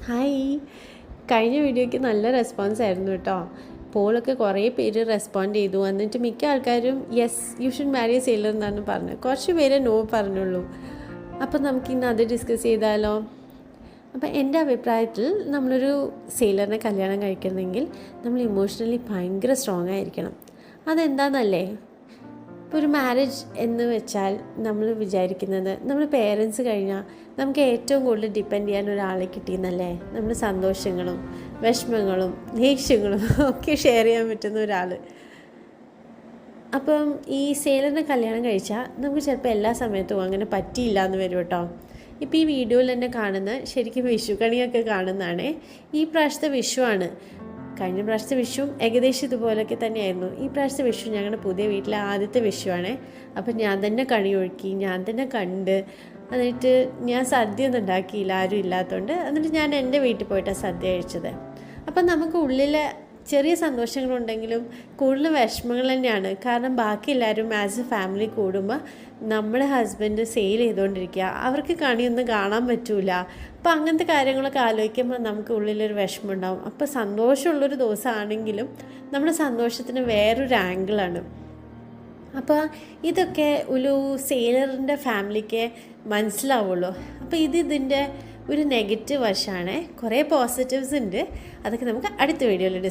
Hi. കഴിഞ്ഞ വീഡിയോയ്ക്ക് നല്ല റെസ്പോൺസ് ആയിരുന്നു കേട്ടോ. പോളൊക്കെ കുറേ പേര് റെസ്പോണ്ട് ചെയ്തു. എന്നിട്ട് മിക്ക ആൾക്കാരും yes you should marry a sailor എന്നാണ് പറഞ്ഞത്. കുറച്ച് പേരെ നോ പറഞ്ഞുള്ളൂ. അപ്പം നമുക്കിന്ന് അത് ഡിസ്കസ് ചെയ്താലോ? അപ്പം എൻ്റെ അഭിപ്രായത്തിൽ നമ്മളൊരു സെയിലറിനെ കല്യാണം കഴിക്കണമെങ്കിൽ നമ്മൾ ഇമോഷണലി ഭയങ്കര സ്ട്രോങ് ആയിരിക്കണം. അതെന്താണെന്നല്ലേ, ഇപ്പോൾ ഒരു മാരേജ് എന്ന് വെച്ചാൽ നമ്മൾ വിചാരിക്കുന്നത് നമ്മൾ പേരൻസ് കഴിഞ്ഞാൽ നമുക്ക് ഏറ്റവും കൂടുതൽ ഡിപ്പെൻഡ് ചെയ്യാൻ ഒരാളെ കിട്ടിയെന്നല്ലേ. നമ്മുടെ സന്തോഷങ്ങളും വിഷമങ്ങളും ദേഷ്യങ്ങളും ഒക്കെ ഷെയർ ചെയ്യാൻ പറ്റുന്ന ഒരാൾ. അപ്പം ഈ സെയിലറിനെ കല്യാണം കഴിച്ചാൽ നമുക്ക് ചിലപ്പോൾ എല്ലാ സമയത്തും അങ്ങനെ പറ്റിയില്ല എന്ന് വരും കേട്ടോ. ഇപ്പോൾ ഈ വീഡിയോയിൽ തന്നെ കാണുന്ന ശരിക്കും വിഷു കണിയൊക്കെ കാണുന്നതാണേ. ഈ പ്രാവശ്യത്തെ വിഷുവാണ്. കഴിഞ്ഞ പ്രാവശ്യത്തെ വിഷുവും ഏകദേശം ഇതുപോലൊക്കെ തന്നെയായിരുന്നു. ഈ പ്രാവശ്യത്തെ വിഷു ഞങ്ങളുടെ പുതിയ വീട്ടിലെ ആദ്യത്തെ വിഷുവാണേ. അപ്പം ഞാൻ തന്നെ കണി ഒഴുക്കി, ഞാൻ തന്നെ കണ്ട്, എന്നിട്ട് ഞാൻ സദ്യ ഒന്നും ഉണ്ടാക്കിയില്ല, ആരും ഇല്ലാത്തതുകൊണ്ട്. എന്നിട്ട് ഞാൻ എൻ്റെ വീട്ടിൽ പോയിട്ടാണ് സദ്യ കഴിച്ചത്. അപ്പം നമുക്ക് ഉള്ളിലെ ചെറിയ സന്തോഷങ്ങളുണ്ടെങ്കിലും കൂടുതൽ വിഷമങ്ങൾ തന്നെയാണ്. കാരണം ബാക്കി എല്ലാവരും ആസ് എ ഫാമിലി കൂടുമ്പോൾ നമ്മുടെ ഹസ്ബൻഡ് സെയിൽ ചെയ്തുകൊണ്ടിരിക്കുക, അവർക്ക് കണിയൊന്നും കാണാൻ പറ്റൂല. അപ്പോൾ അങ്ങനത്തെ കാര്യങ്ങളൊക്കെ ആലോചിക്കുമ്പോൾ നമുക്ക് ഉള്ളിലൊരു വിഷമം ഉണ്ടാവും. അപ്പോൾ സന്തോഷമുള്ളൊരു ദിവസമാണെങ്കിലും നമ്മുടെ സന്തോഷത്തിന് വേറൊരു ആംഗിളാണ്. അപ്പോൾ ഇതൊക്കെ ഒരു സെയിലറിൻ്റെ ഫാമിലിക്ക് മനസ്സിലാവുള്ളൂ. അപ്പോൾ ഇതിൻ്റെ ഒരു നെഗറ്റീവ് വശമാണ്. കുറേ പോസിറ്റീവ്സ് ഉണ്ട്. അതൊക്കെ നമുക്ക് അടുത്ത വീഡിയോയിൽ ഡിസ്കസ്